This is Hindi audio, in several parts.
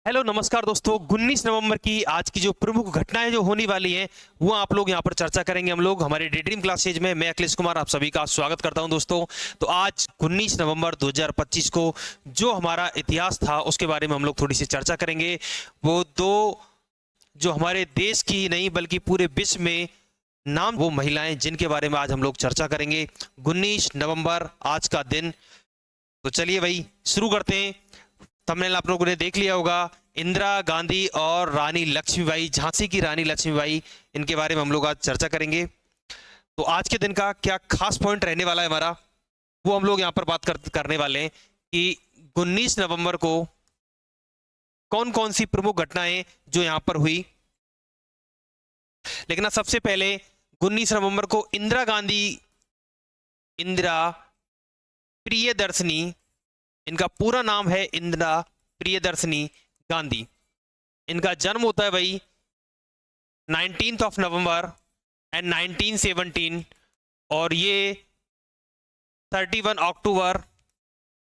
हेलो नमस्कार दोस्तों। 19 नवंबर की आज की जो प्रमुख घटनाएं जो होने वाली हैं वो आप लोग यहाँ पर चर्चा करेंगे। हम लोग हमारे डे ड्रीम क्लासेज में मैं अखिलेश कुमार आप सभी का स्वागत करता हूं दोस्तों। तो आज 19 नवंबर 2025 को जो हमारा इतिहास था उसके बारे में हम लोग थोड़ी सी चर्चा करेंगे। वो दो जो हमारे देश की ही नहीं बल्कि पूरे विश्व में नाम वो महिलाएं जिनके बारे में आज हम लोग चर्चा करेंगे। 19 नवंबर आज का दिन। तो चलिए भाई शुरू करते हैं। थंबनेल आप लोगों ने देख लिया होगा, इंदिरा गांधी और रानी लक्ष्मीबाई, झांसी की रानी लक्ष्मीबाई, इनके बारे में हम लोग आज चर्चा करेंगे। तो आज के दिन का क्या खास पॉइंट रहने वाला है हमारा, वो हम लोग यहाँ पर बात करने वाले हैं कि 19 नवंबर को कौन कौन सी प्रमुख घटनाएं जो यहाँ पर हुई। लेकिन आज सबसे पहले 19 नवंबर को इंदिरा प्रियदर्शनी, इनका पूरा नाम है इंदिरा प्रियदर्शनी गांधी। इनका जन्म होता है भाई 19 नवंबर 1917 और ये 31 अक्टूबर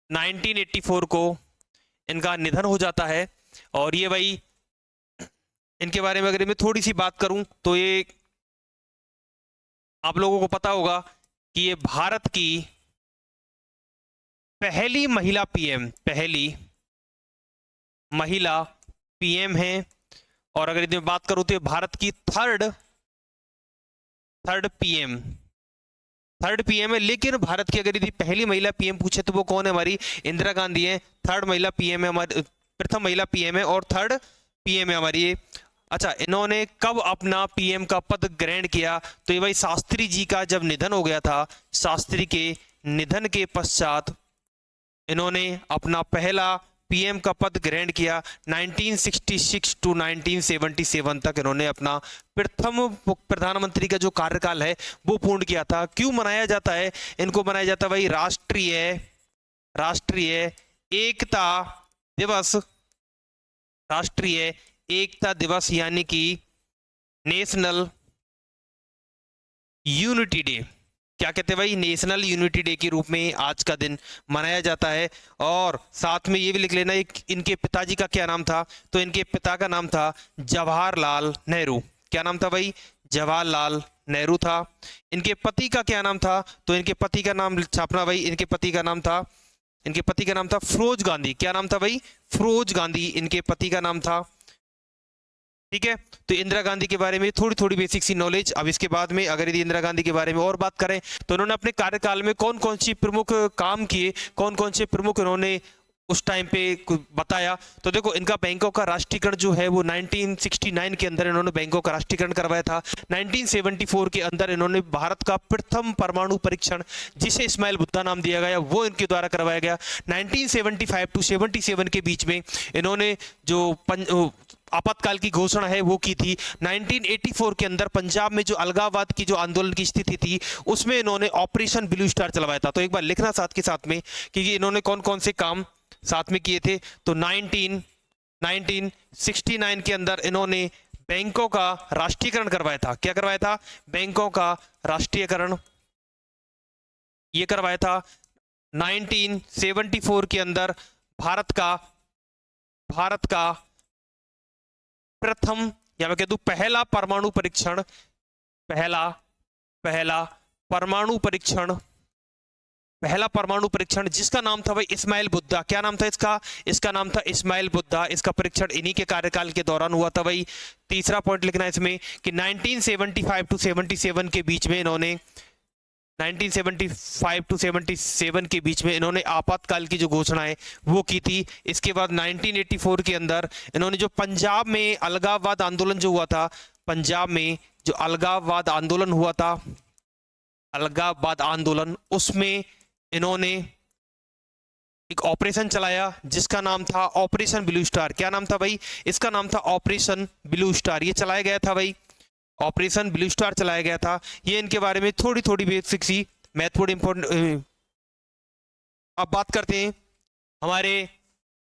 1984 को इनका निधन हो जाता है। और ये भाई इनके बारे में अगर मैं थोड़ी सी बात करूं तो ये आप लोगों को पता होगा कि ये भारत की पहली महिला पीएम है। और अगर इसमें बात करूं तो ये भारत की थर्ड पीएम है। लेकिन भारत की अगर यदि पहली महिला पीएम पूछे तो वो कौन है, हमारी इंदिरा गांधी है। थर्ड महिला पीएम है हमारी, प्रथम महिला पीएम है और थर्ड पीएम है हमारी ये। अच्छा, इन्होंने कब अपना पीएम का पद ग्रहण किया, तो ये भाई शास्त्री जी का जब निधन हो गया था, शास्त्री के निधन के पश्चात इन्होंने अपना पहला पीएम का पद ग्रहण किया। 1966 टू 1977 तक इन्होंने अपना प्रथम प्रधानमंत्री का जो कार्यकाल है वो पूर्ण किया था। क्यों मनाया जाता है इनको? मनाया जाता है भाई राष्ट्रीय एकता दिवस, राष्ट्रीय एकता दिवस यानी कि नेशनल यूनिटी डे। क्या कहते हैं भाई? नेशनल यूनिटी डे के रूप में आज का दिन मनाया जाता है। और साथ में ये भी लिख लेना इनके पिताजी का क्या नाम था, तो इनके पिता का नाम था जवाहरलाल नेहरू। क्या नाम था भाई? जवाहरलाल नेहरू था। इनके पति का क्या नाम था, तो इनके पति का नाम छापना भाई, इनके पति का नाम था फिरोज गांधी। क्या नाम था भाई? फिरोज गांधी इनके पति का नाम था। ठीक है, तो इंदिरा गांधी के बारे में थोड़ी थोड़ी बेसिक सी नॉलेज। अब इसके बाद में अगर यदि इंदिरा गांधी के बारे में और बात करें तो उन्होंने अपने कार्यकाल में कौन कौन सी प्रमुख काम किए, कौन कौन से प्रमुख उन्होंने उस टाइम पे बताया। तो देखो, इनका बैंकों का राष्ट्रीयकरण जो है वो 1969 के अंदर इन्होंने बैंकों का राष्ट्रीयकरण करवाया था। 1974 के अंदर इन्होंने भारत का प्रथम परमाणु परीक्षण, जिसे इस्माइल बुद्धा नाम दिया गया, वो इनके द्वारा करवाया गया। 1975 टू 77 के बीच में इन्होंने जो आपातकाल की घोषणा है वो की थी। 1984 के अंदर पंजाब में जो अलगाववाद की जो आंदोलन की स्थिति थी उसमें इन्होंने ऑपरेशन ब्लू स्टार चलवाया था। तो एक बार लिखना साथ के साथ में कि इन्होंने कौन कौन से काम साथ में किए थे। तो 1969 के अंदर इन्होंने बैंकों का राष्ट्रीयकरण करवाया था। क्या करवाया था? बैंकों का राष्ट्रीयकरण ये करवाया था। 1974 के अंदर भारत का प्रथम या मैं कह दूं पहला परमाणु परीक्षण जिसका नाम था भाई इस्माइल बुद्धा। क्या नाम था इसका? इसका नाम था इस्माइल बुद्धा। इसका परीक्षण इन्हीं के कार्यकाल के दौरान हुआ था भाई। तीसरा पॉइंट लिखना है इसमें कि 1975 टू 77 के बीच में इन्होंने 1975 टू 77 के बीच में इन्होंने आपातकाल की जो घोषणा है वो की थी। इसके बाद 1984 के अंदर इन्होंने जो पंजाब में अलगाववाद आंदोलन जो हुआ था, अलगाववाद आंदोलन उसमें इन्होंने एक ऑपरेशन चलाया जिसका नाम था ऑपरेशन ब्लू स्टार। क्या नाम था भाई? इसका नाम था ऑपरेशन ब्लू स्टार। ये चलाया गया था भाई, ऑपरेशन ब्लू स्टार चलाया गया था। ये इनके बारे में थोड़ी थोड़ी बेसिक सी महत्वपूर्ण इंपॉर्टेंट। अब बात करते हैं हमारे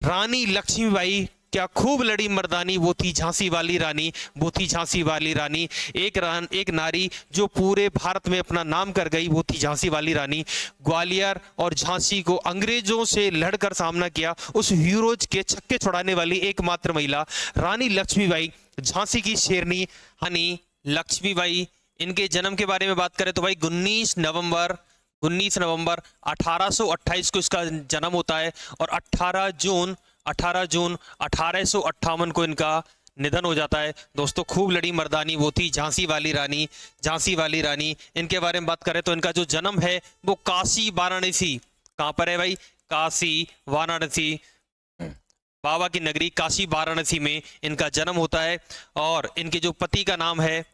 रानी लक्ष्मीबाई क्या खूब लड़ी मर्दानी, वो थी झांसी वाली रानी, वो थी झांसी वाली रानी। एक नारी जो पूरे भारत में अपना नाम कर गई, वो थी झांसी वाली रानी। ग्वालियर और झांसी को अंग्रेजों से लड़कर सामना किया, उस हीरोज के छक्के छुड़ाने वाली एकमात्र महिला रानी लक्ष्मीबाई, झांसी की शेरनी रानी लक्ष्मीबाई। इनके जन्म के बारे में बात करें तो भाई 19 नवंबर 1828 को इसका जन्म होता है और 18 जून 1858 को इनका निधन हो जाता है। दोस्तों खूब लड़ी मर्दानी, वो थी झांसी वाली रानी, झांसी वाली रानी। इनके बारे में बात करें तो इनका जो जन्म है वो काशी वाराणसी, कहाँ पर है भाई, काशी वाराणसी, बाबा की नगरी काशी वाराणसी में इनका जन्म होता है। और इनके जो पति का नाम है,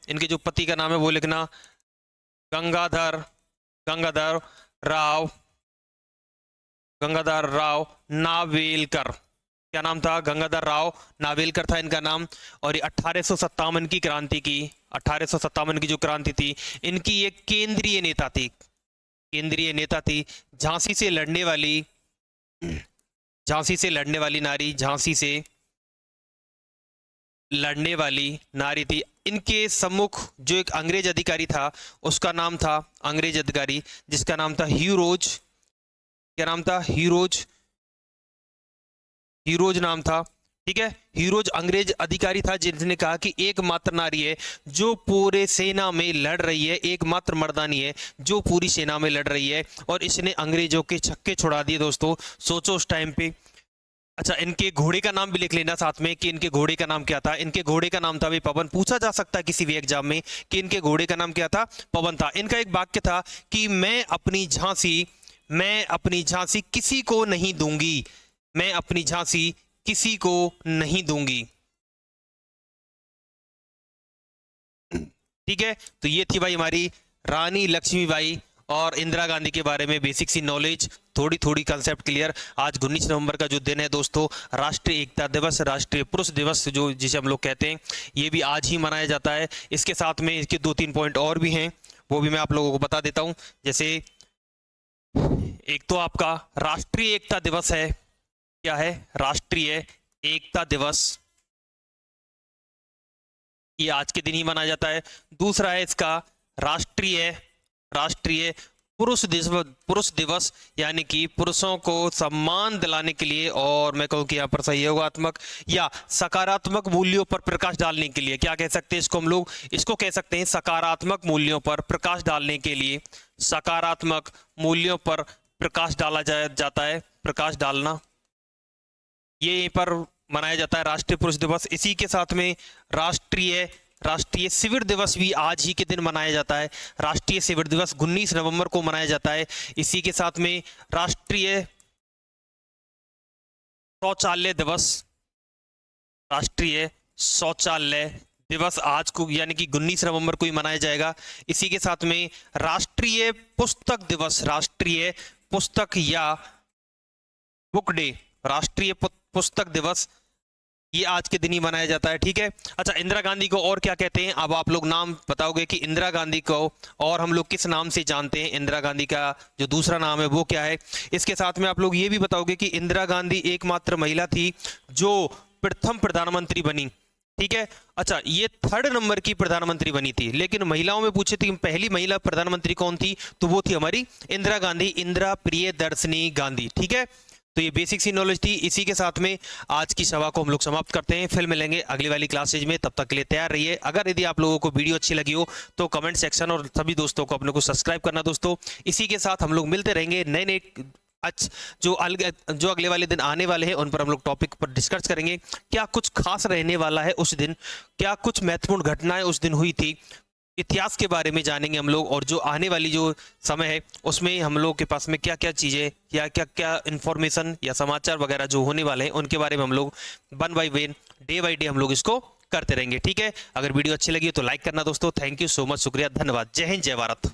वो लिखना गंगाधर राव नावेलकर। क्या नाम था, गंगाधर राव नावेलकर था इनका नाम। और ये 1857 की क्रांति की, 1857 की जो क्रांति थी, इनकी एक केंद्रीय नेता थी, झांसी से लड़ने वाली नारी थी। इनके सम्मुख जो एक अंग्रेज अधिकारी था, उसका नाम था, अंग्रेज अधिकारी जिसका नाम था ह्यूरोज। क्या नाम था, हीरोज नाम था, ठीक है। हीरोज अंग्रेज अधिकारी था जिसने कहा कि एकमात्र नारी है जो पूरे सेना में लड़ रही है, एकमात्र मर्दानी है जो पूरी सेना में लड़ रही है, और इसने अंग्रेजों के छक्के छुड़ा दिए। दोस्तों सोचो उस टाइम पे। अच्छा, इनके घोड़े का नाम भी लिख लेना साथ में कि इनके घोड़े का नाम क्या था। इनके घोड़े का नाम था भाई पवन। पूछा जा सकता है किसी भी एग्जाम में कि इनके घोड़े का नाम क्या था, पवन था। इनका एक वाक्य था कि मैं अपनी झांसी किसी को नहीं दूंगी, मैं अपनी झांसी किसी को नहीं दूंगी। ठीक है, तो ये थी भाई हमारी रानी लक्ष्मीबाई और इंदिरा गांधी के बारे में बेसिक सी नॉलेज, थोड़ी कंसेप्ट क्लियर। आज 19 नवंबर का जो दिन है दोस्तों, राष्ट्रीय एकता दिवस, राष्ट्रीय पुरुष दिवस जो जिसे हम लोग कहते हैं, ये भी आज ही मनाया जाता है। इसके साथ में इसके 2-3 पॉइंट और भी हैं, वो भी मैं आप लोगों को बता देता हूं। जैसे एक तो आपका राष्ट्रीय एकता दिवस है, क्या है, राष्ट्रीय एकता दिवस, ये आज के दिन ही मनाया जाता है। दूसरा है इसका राष्ट्रीय पुरुष दिवस, यानी कि पुरुषों को सम्मान दिलाने के लिए, और मैं कहूँ कि यहाँ पर सहयोगात्मक या सकारात्मक मूल्यों पर प्रकाश डालने के लिए, क्या कह सकते हैं इसको हम लोग, इसको कह सकते हैं सकारात्मक मूल्यों पर प्रकाश डालने के लिए, सकारात्मक मूल्यों पर प्रकाश डाला जाता है, प्रकाश डालना, ये यहीं पर मनाया जाता है राष्ट्रीय पुरुष दिवस। इसी के साथ में राष्ट्रीय शिविर दिवस भी आज ही के दिन मनाया जाता है। राष्ट्रीय शिविर दिवस 19 नवंबर को मनाया जाता है। इसी के साथ में राष्ट्रीय शौचालय दिवस, राष्ट्रीय शौचालय दिवस आज को यानी कि 19 नवंबर को ही मनाया जाएगा। इसी के साथ में राष्ट्रीय पुस्तक दिवस, राष्ट्रीय पुस्तक या बुक डे, राष्ट्रीय पुस्तक दिवस, ये आज के दिन ही मनाया जाता है। ठीक है, अच्छा इंदिरा गांधी को और क्या कहते हैं, अब आप लोग नाम बताओगे कि इंदिरा गांधी को और हम लोग किस नाम से जानते हैं, इंदिरा गांधी का जो दूसरा नाम है वो क्या है। इसके साथ में आप लोग ये भी बताओगे कि इंदिरा गांधी एकमात्र महिला थी जो प्रथम प्रधानमंत्री बनी। ठीक है, अच्छा ये 3rd नंबर की प्रधानमंत्री बनी थी, लेकिन महिलाओं में पूछे थे कि पहली महिला प्रधानमंत्री कौन थी, तो वो थी हमारी इंदिरा गांधी, इंदिरा प्रियदर्शनी गांधी। ठीक है, तो ये बेसिक सी नॉलेज थी। इसी के साथ में आज की सभा को हम लोग समाप्त करते हैं, फिर मिलेंगे अगली वाली क्लासेज में। तब तक के लिए तैयार रहिए। अगर यदि आप लोगों को वीडियो अच्छी लगी हो तो कमेंट सेक्शन और सभी दोस्तों को अपने को सब्सक्राइब करना दोस्तों। इसी के साथ हम लोग मिलते रहेंगे नए जो अगले वाले दिन आने वाले हैं उन पर हम लोग टॉपिक पर डिस्कस करेंगे। क्या कुछ खास रहने वाला है उस दिन, क्या कुछ महत्वपूर्ण घटनाएं उस दिन हुई थी, इतिहास के बारे में जानेंगे हम लोग। और जो आने वाली जो समय है उसमें हम लोग के पास में क्या क्या चीज़ें या क्या क्या इन्फॉर्मेशन या समाचार वगैरह जो होने वाले हैं उनके बारे में हम लोग one by one, day by day हम लोग इसको करते रहेंगे। ठीक है, अगर वीडियो अच्छी लगी हो तो लाइक करना दोस्तों। थैंक यू सो मच, शुक्रिया, धन्यवाद, जय हिंद, जय भारत।